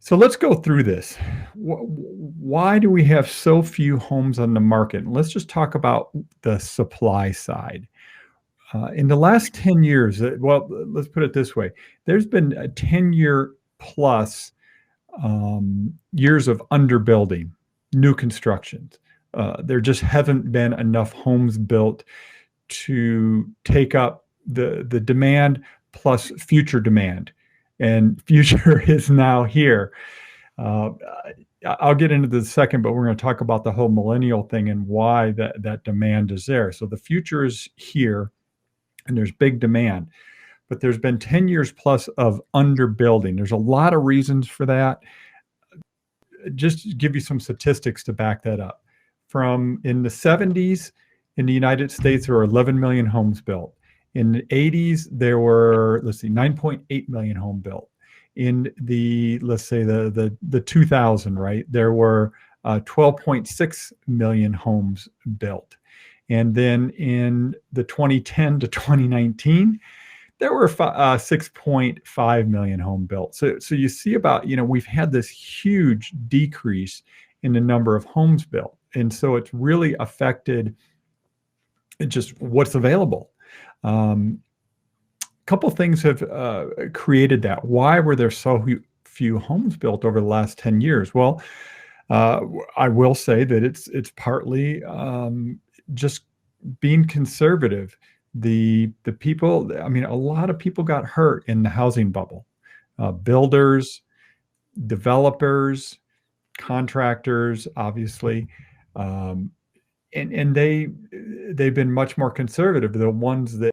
So let's go through this. Why do we have so few homes on the market? And let's just talk about the supply side. In the last 10 years, well, let's put it this way. There's been a 10-year plus years of underbuilding, new constructions. There just haven't been enough homes built to take up the demand plus future demand. And future is now here. I'll get into this in a second, but we're going to talk about the whole millennial thing and why that demand is there. So the future is here, and there's big demand. But there's been 10 years plus of underbuilding. There's a lot of reasons for that. Just to give you some statistics to back that up. From in the 70s in the United States, there were 11 million homes built. In the 80s, there were, 9.8 million homes built. In the, let's say the 2000, right, there were 12.6 million homes built. And then in the 2010 to 2019, there were 6.5 million homes built. So you see about, we've had this huge decrease in the number of homes built. And so it's really affected just what's available. Couple things have created that. Why were there so few homes built over the last 10 years? Well, I will say that it's partly just being conservative. The people, I mean, a lot of people got hurt in the housing bubble. Builders, developers, contractors, obviously, and they've been much more conservative. The ones that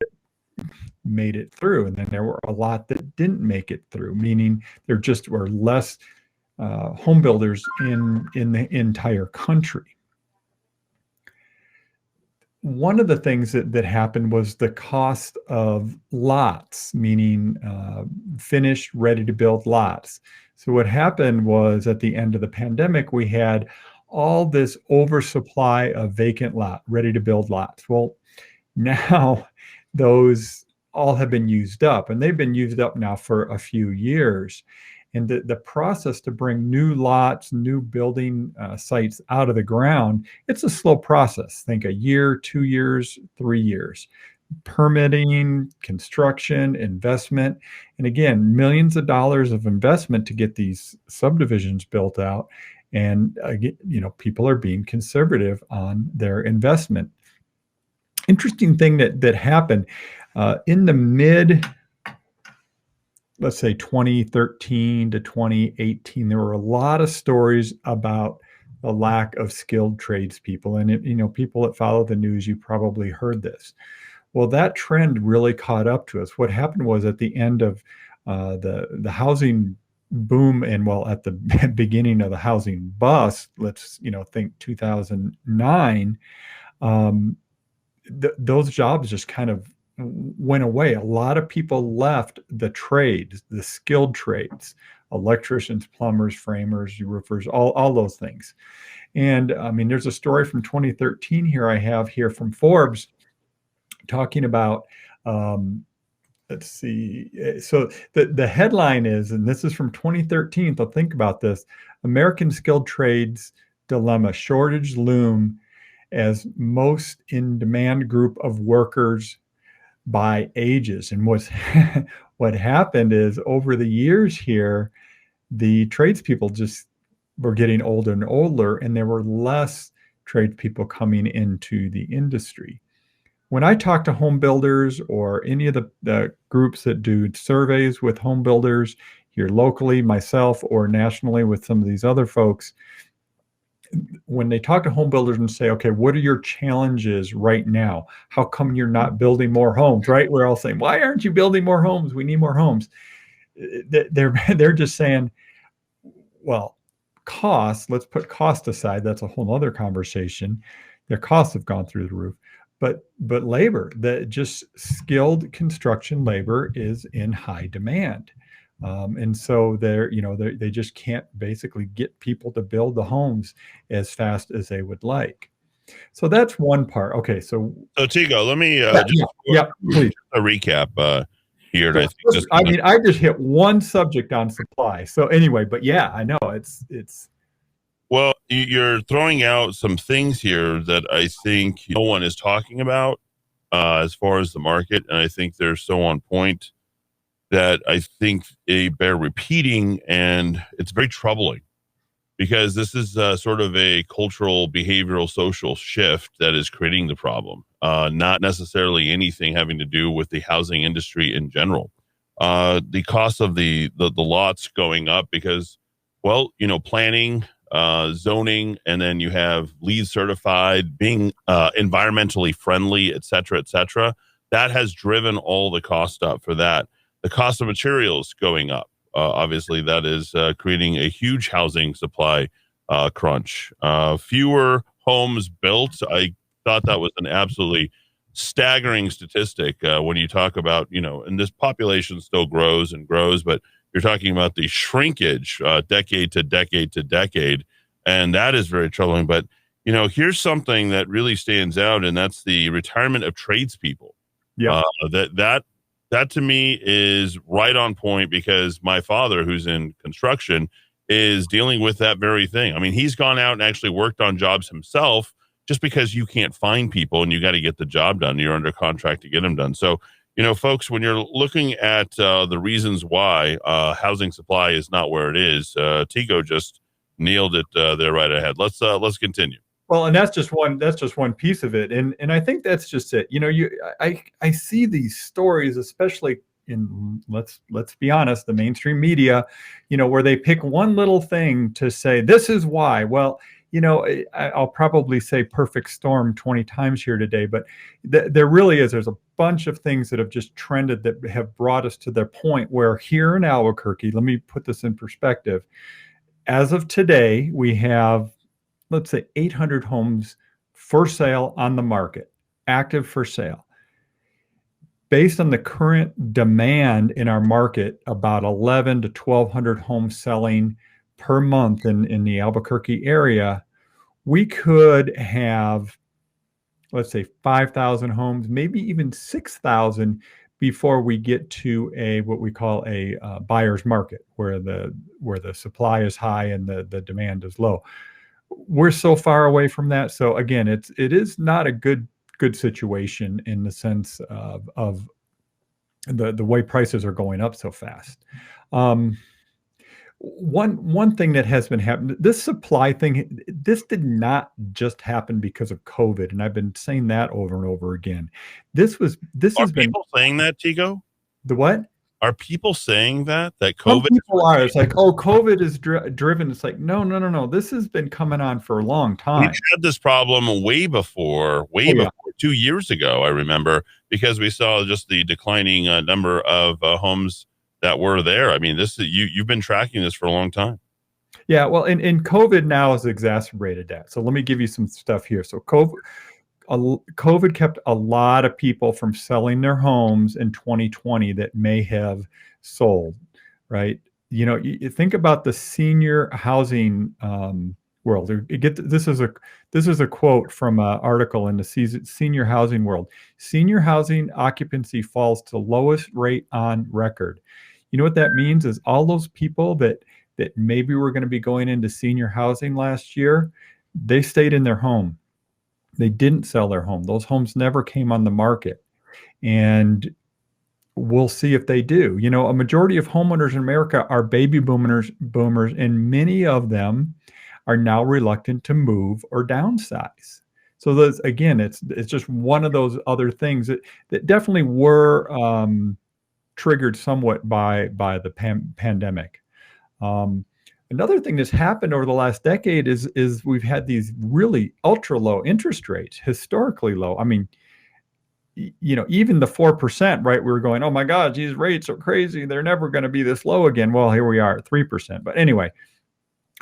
made it through, and then there were a lot that didn't make it through, meaning there just were less home builders in the entire country. One of the things that happened was the cost of lots, meaning finished, ready to build lots. So what happened was at the end of the pandemic, we had all this oversupply of vacant lot, ready to build lots. Well, now those all have been used up, and they've been used up now for a few years. And the process to bring new lots, new building sites out of the ground, it's a slow process. Think a year, 2 years, 3 years. Permitting, construction, investment, and again, millions of dollars of investment to get these subdivisions built out. And people are being conservative on their investment. Interesting thing that happened in the mid, let's say 2013 to 2018, there were a lot of stories about the lack of skilled tradespeople. And people that follow the news, you probably heard this. Well, that trend really caught up to us. What happened was at the end of the housing boom, and well, at the beginning of the housing bust, let's think 2009, those jobs just kind of went away. A lot of people left the trades, the skilled trades, electricians, plumbers, framers, roofers, all those things. And I mean, there's a story from 2013 here I have here from Forbes talking about, let's see. So the headline is, and this is from 2013, so think about this: American skilled trades dilemma, shortage loom as most in demand group of workers by ages. And what happened is over the years here, the tradespeople just were getting older and older, and there were less tradespeople coming into the industry. When I talk to home builders or any of the groups that do surveys with home builders here locally, myself, or nationally with some of these other folks, when they talk to home builders and say, okay, what are your challenges right now? How come you're not building more homes, right? We're all saying, why aren't you building more homes? We need more homes. They're just saying, well, costs, let's put cost aside. That's a whole other conversation. Their costs have gone through the roof. But labor, just skilled construction labor is in high demand. And so they just can't basically get people to build the homes as fast as they would like. So that's one part. Okay, so Tego, let me please. a recap. here, and So I think this I kind of mean, I just hit one subject on supply. So anyway, but yeah, I know it's well, you're throwing out some things here that I think no one is talking about as far as the market, and I think they're so on point that I think they bear repeating, and it's very troubling because this is sort of a cultural, behavioral, social shift that is creating the problem, not necessarily anything having to do with the housing industry in general. The cost of the lots going up because, well, planning, zoning, and then you have LEED certified, being environmentally friendly, et cetera, et cetera. That has driven all the cost up for that. The cost of materials going up. Obviously, that is creating a huge housing supply crunch. Fewer homes built. I thought that was an absolutely staggering statistic when you talk about, and this population still grows and grows, but you're talking about the shrinkage decade to decade to decade. And that is very troubling. But, here's something that really stands out, and that's the retirement of tradespeople. yeah. Uh, that to me is right on point because my father, who's in construction, is dealing with that very thing. I mean, he's gone out and actually worked on jobs himself just because you can't find people and you got to get the job done. You're under contract to get them done. So, folks, when you're looking at the reasons why housing supply is not where it is, Tego just nailed it there right ahead. Let's continue. Well, and that's just one piece of it. And I think that's just it. I see these stories, especially in let's be honest, the mainstream media, where they pick one little thing to say this is why. Well, I'll probably say perfect storm 20 times here today, but there really is. There's a bunch of things that have just trended that have brought us to the point where here in Albuquerque, let me put this in perspective. As of today, we have, let's say, 800 homes for sale on the market, active for sale. Based on the current demand in our market, about 11 to 1,200 homes selling per month in the Albuquerque area, we could have, let's say, 5,000 homes, maybe even 6,000 before we get to what we call a buyer's market, where the supply is high and the demand is low. We're so far away from that. So again, it is not a good situation in the sense of the way prices are going up so fast. One thing that has been happening, this supply thing, this did not just happen because of COVID, and I've been saying that over and over again. This Are has been people saying that, Tego? the what? Are people saying that Some COVID? people are. It's like, oh, COVID is driven. It's like, no. This has been coming on for a long We've time. had this problem way before, Oh yeah. 2 years ago, I remember, because we saw just the declining number of homes that were there. I mean, you've been tracking this for a long time. Yeah, well, and COVID now has exacerbated that. So let me give you some stuff here. So COVID kept a lot of people from selling their homes in 2020 that may have sold, right? You think about the senior housing world. This is a quote from an article in the senior housing world. Senior housing occupancy falls to lowest rate on record. You know what that means is all those people that maybe were going to be going into senior housing last year, they stayed in their home. They didn't sell their home. Those homes never came on the market. And we'll see if they do. A majority of homeowners in America are baby boomers, and many of them are now reluctant to move or downsize. So again, it's just one of those other things that definitely were triggered somewhat by the pandemic. Another thing that's happened over the last decade is we've had these really ultra low interest rates, historically low. I mean, even the 4%, right? We were going, oh my God, these rates are crazy. They're never going to be this low again. Well, here we are at 3%. But anyway,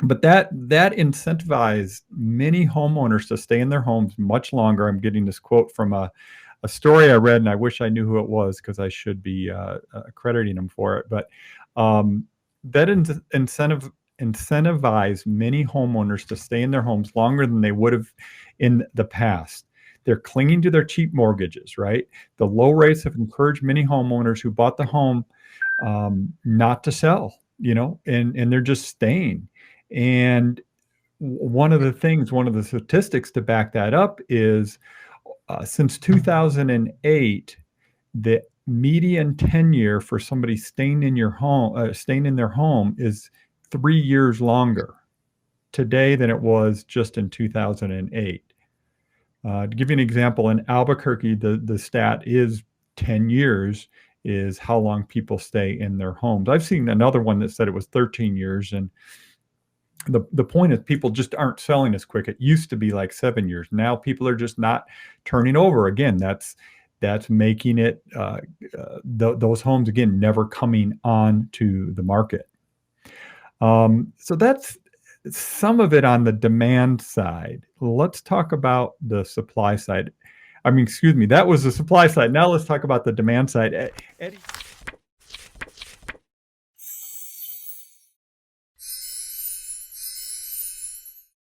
that incentivized many homeowners to stay in their homes much longer. I'm getting this quote from a story I read, and I wish I knew who it was because I should be crediting them for it. But that incentivized many homeowners to stay in their homes longer than they would have in the past. they're clinging to their cheap mortgages, right? The low rates have encouraged many homeowners who bought the home not to sell, and they're just staying. And one of the statistics to back that up is since 2008, the median tenure for somebody staying in their home is 3 years longer today than it was just in 2008. To give you an example, in Albuquerque, the stat is 10 years is how long people stay in their homes. I've seen another one that said it was 13 years. And the point is people just aren't selling as quick. It used to be like 7 years. Now people are just not turning over. Again, that's making it those homes, again, never coming on to the market. So that's some of it on the demand side. Let's talk about the supply side. Excuse me, that was the supply side. Now let's talk about the demand side. Eddie,